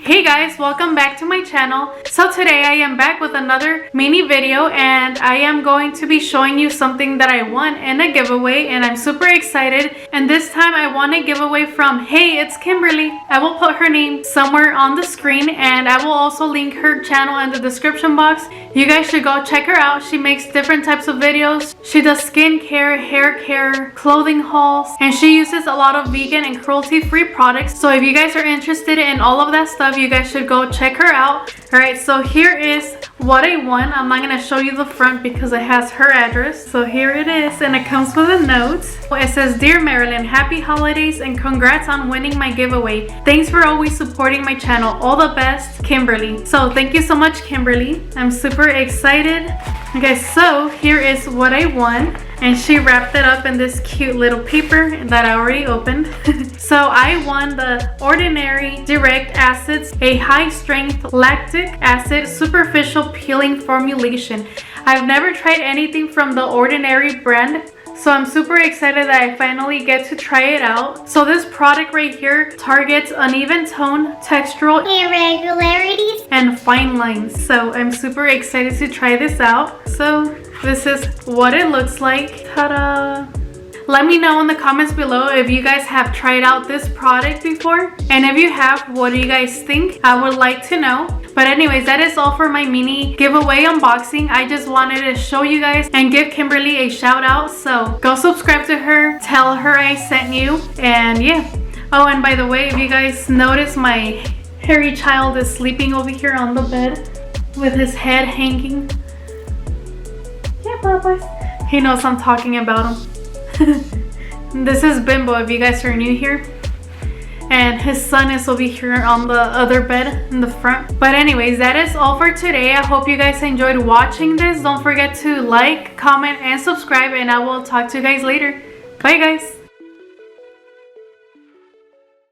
Hey guys, welcome back to my channel. So today I am back with another mini video and I am going to be showing you something that I won in a giveaway and I'm super excited. And this time I won a giveaway from, hey, it's Kimberlee. I will put her name somewhere on the screen and I will also link her channel in the description box. You guys should go check her out. She makes different types of videos. She does skincare, hair care, clothing hauls, and she uses a lot of vegan and cruelty-free products. So if you guys are interested in all of that stuff, you guys should go check her out. Alright, so here is what I won. I'm not going to show you the front because it has her address. So here it is and it comes with a note. It says, Dear Marilyn, happy holidays and congrats on winning my giveaway. Thanks for always supporting my channel. All the best, Kimberlee. So thank you so much, Kimberlee. I'm super excited. Okay, so here is what I won. And she wrapped it up in this cute little paper that I already opened. So I won the Ordinary Direct Acids, a high-strength lactic acid superficial peeling formulation. I've never tried anything from the Ordinary brand, so I'm super excited that I finally get to try it out. So this product right here targets uneven tone, textural irregularities, and fine lines. So I'm super excited to try this out. So this is what it looks like. Ta-da! Let me know in the comments below if you guys have tried out this product before. And if you have, what do you guys think? I would like to know. But anyways, that is all for my mini giveaway unboxing. I just wanted to show you guys and give Kimberlee a shout out. So go subscribe to her. Tell her I sent you. And yeah. Oh, and by the way, if you guys notice, my hairy child is sleeping over here on the bed with his head hanging. Yeah, Bubba. He knows I'm talking about him. This is Bimbo if you guys are new here, and his son is over here on the other bed in the front. But anyways, that is all for today. I hope you guys enjoyed watching this. Don't forget to like, comment, and subscribe, and I will talk to you guys later. Bye guys.